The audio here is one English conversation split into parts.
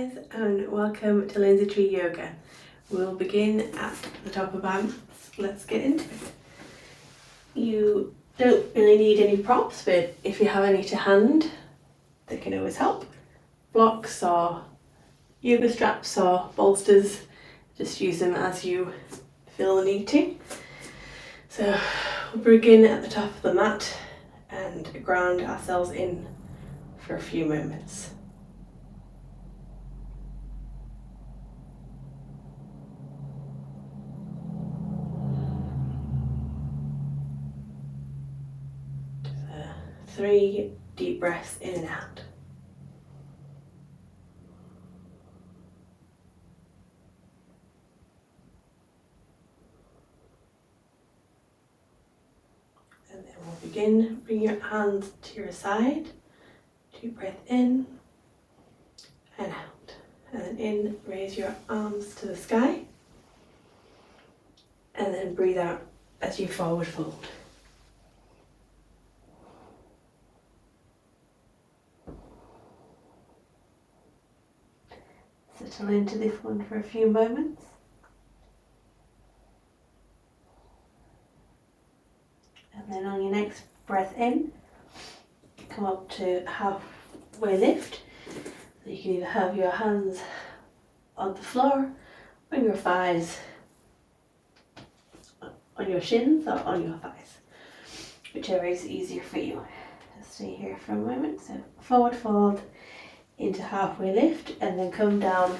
guys, and welcome to Lyndsey Tree Yoga. We'll begin at the top of our mats. Let's get into it. You don't really need any props, but if you have any to hand, they can always help. Blocks or yoga straps or bolsters, just use them as you feel the need to. So we'll begin at the top of the mat and ground ourselves in for a few moments. So 3 deep breaths in and out. And then we'll begin. Bring your hands to your side. Deep breath in and out. And then in, raise your arms to the sky. And then breathe out as you forward fold. Settle into this one for a few moments. And then on your next breath in, come up to halfway lift. So you can either have your hands on the floor, on your thighs, on your shins or on your thighs, whichever is easier for you. Just stay here for a moment. So forward fold into halfway lift and then come down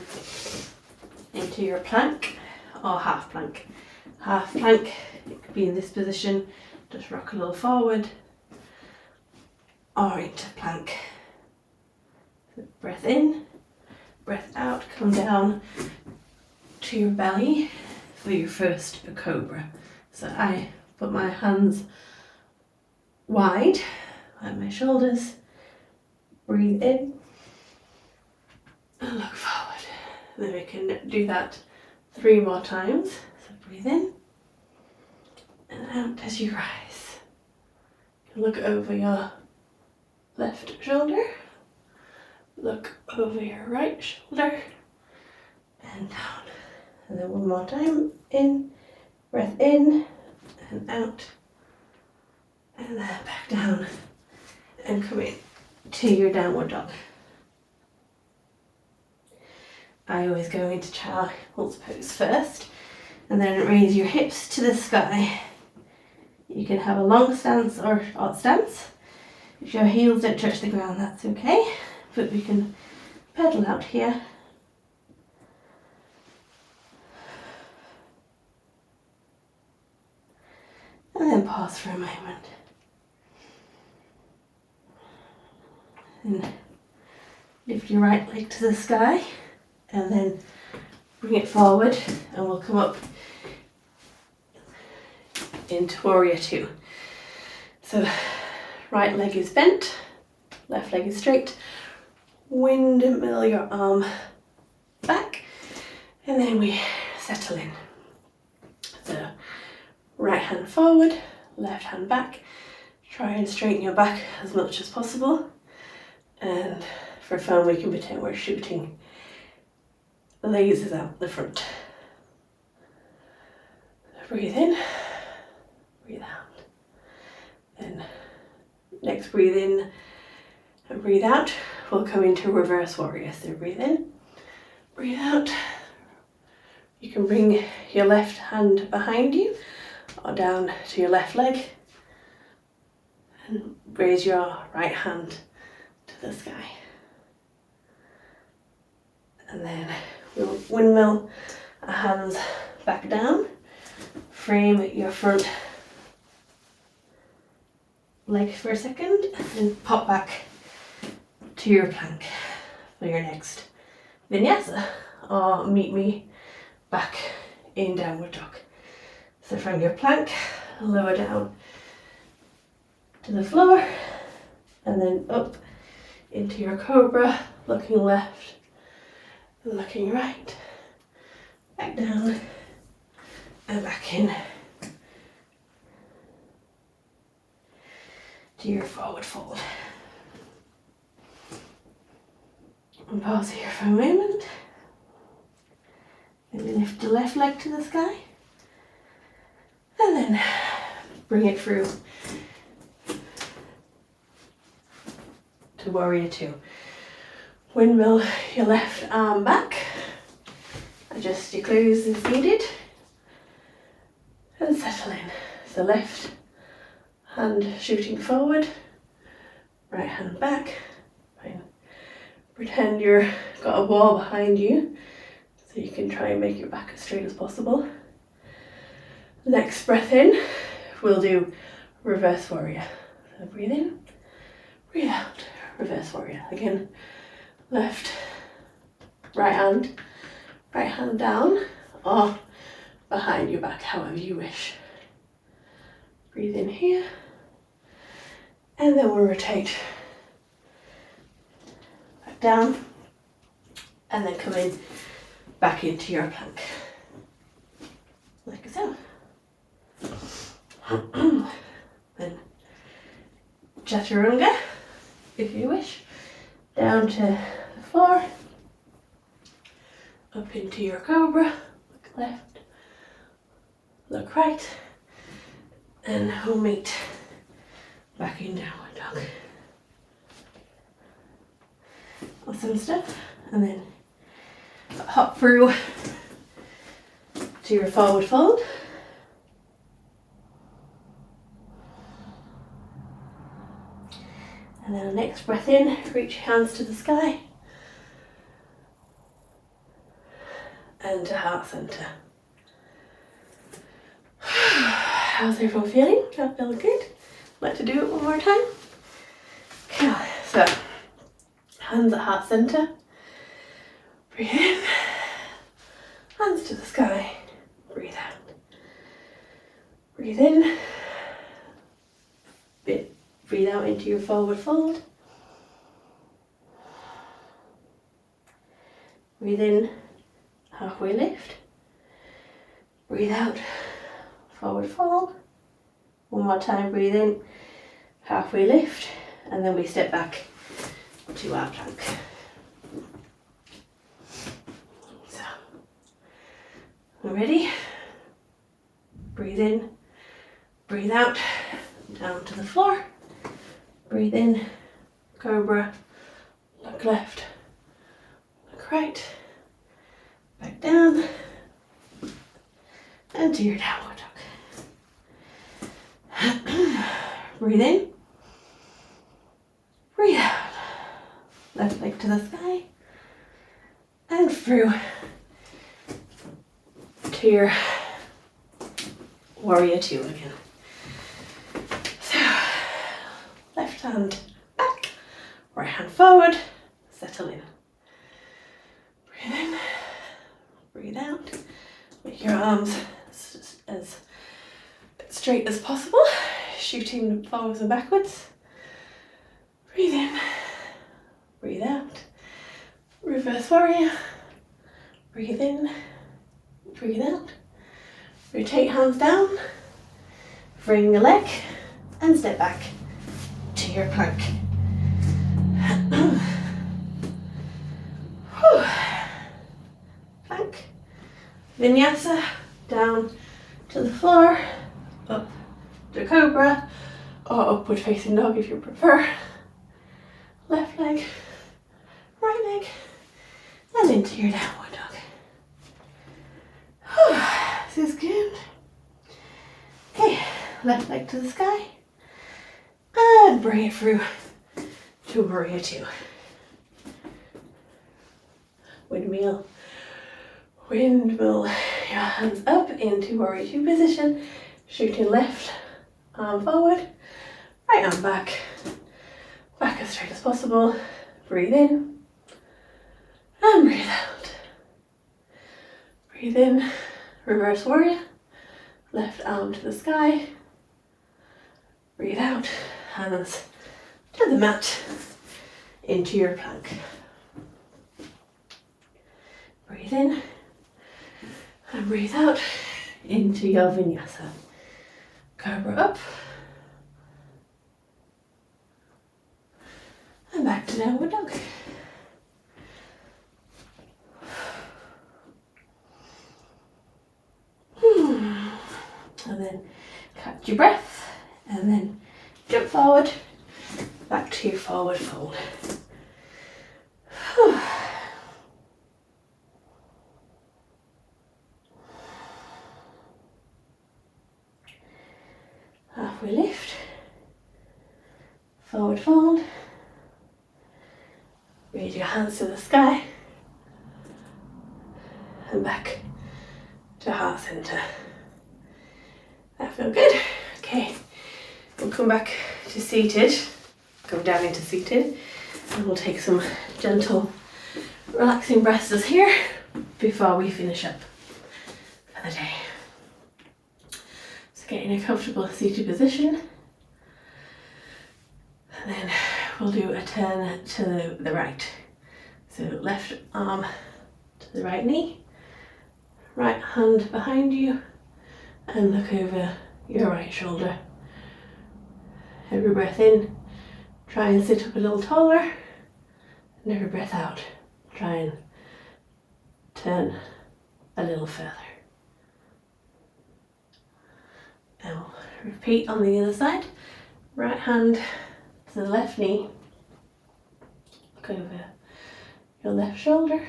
into your plank or half plank. Half plank, it could be in this position, just rock a little forward or into plank. So breath in, breath out, come down to your belly for your first cobra. So I put my hands wide at my shoulders, breathe in and look forward. Then we can do that 3 more times. So breathe in and out as you rise. Look over your left shoulder, look over your right shoulder and down. And then one more time, in, breath in and out, and then back down and come in to your downward dog. I always go into child's pose first and then raise your hips to the sky. You can have a long stance or odd stance. If your heels don't touch the ground, that's okay, but we can pedal out here. And then pause for a moment. And lift your right leg to the sky and then bring it forward and we'll come up into Warrior 2. So right leg is bent, left leg is straight. Windmill your arm back and then we settle in. So right hand forward, left hand back. Try and straighten your back as much as possible. And for fun, we can pretend we're shooting lasers out the front. Breathe in, breathe out. Then next breathe in and breathe out. We'll come into reverse warrior. So breathe in, breathe out. You can bring your left hand behind you or down to your left leg and raise your right hand to the sky. And then we'll windmill our hands back down, frame your front leg for a second and pop back to your plank for your next Vinyasa, or meet me back in downward dog. So from your plank, lower down to the floor and then up into your cobra, looking left, looking right, back down and back in to your forward fold. And pause here for a moment. Maybe lift the left leg to the sky. And then bring it through to warrior two. Windmill your left arm back. Adjust your glutes as needed. And settle in. So left hand shooting forward. Right hand back. Fine. Pretend you've got a wall behind you. So you can try and make your back as straight as possible. Next breath in, we'll do reverse warrior. So breathe in, breathe out, reverse warrior. Again, left, right hand down, or behind your back, however you wish. Breathe in here, and then we'll rotate back down, and then come in back into your plank, like so. Then chaturanga, if you wish, down to the floor, up into your cobra, look left, look right, and we'll meet back in downward dog. Awesome stuff. And then hop through to your forward fold. And then the next breath in, reach your hands to the sky. And to heart center. How's everyone feeling? That feels good? Like to do it one more time? Cool. So, hands at heart center. Breathe in. Hands to the sky. Breathe out. Breathe in. Breathe out into your forward fold. Breathe in, halfway lift. Breathe out, forward fold. One more time, breathe in, halfway lift, and then we step back to our plank. So, we're ready? Breathe in, breathe out, down to the floor. Breathe in, cobra, look left, look right, back down, and to your downward dog. Breathe in, breathe out, left leg to the sky, and through to your warrior two again. Left hand back, right hand forward, settle in. Breathe in, breathe out. Make your arms as straight as possible, shooting forwards and backwards. Breathe in, breathe out. Reverse warrior. Breathe in, breathe out. Rotate hands down, bring the leg, and step back to your plank. Plank. Vinyasa, down to the floor, up to cobra, or upward facing dog if you prefer. Left leg, right leg, and into your downward dog. This is good. Okay, left leg to the sky. And bring it through to warrior two. Windmill. Windmill your hands up into warrior two position. Shooting left arm forward, right arm back. Back as straight as possible. Breathe in. And breathe out. Breathe in. Reverse warrior. Left arm to the sky. Breathe out. Hands to the mat, into your plank. Breathe in and breathe out into your vinyasa. Cobra up and back to downward dog. then catch your breath, and then jump forward, back to your forward fold. Halfway lift, forward fold, raise your hands to the sky, and back to heart center. That feel good? Okay, we'll come back to seated, go down into seated, and we'll take some gentle, relaxing breaths here before we finish up for the day. So get in a comfortable seated position, and then we'll do a turn to the right. So left arm to the right knee, right hand behind you, and look over your right shoulder. Every breath in, try and sit up a little taller, and every breath out, try and turn a little further. And we'll repeat on the other side. Right hand to the left knee, look over your left shoulder,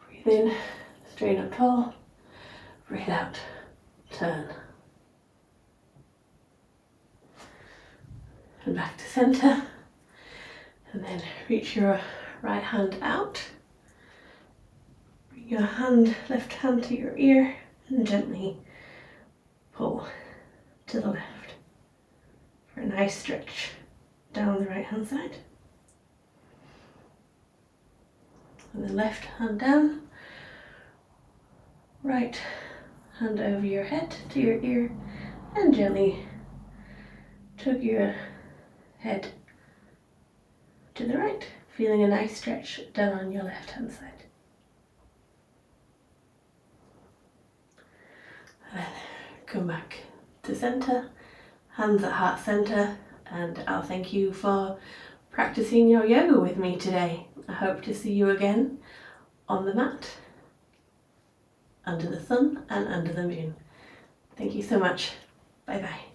breathe in, straighten up tall, breathe out, turn. And back to center, and then reach your right hand out, bring your left hand to your ear, and gently pull to the left for a nice stretch down the right hand side. And the left hand down, right hand over your head to your ear, and gently tug your head to the right, feeling a nice stretch down on your left hand side. And come back to center, hands at heart center, and I'll thank you for practicing your yoga with me today. I hope to see you again on the mat, under the sun and under the moon. Thank you so much. Bye bye.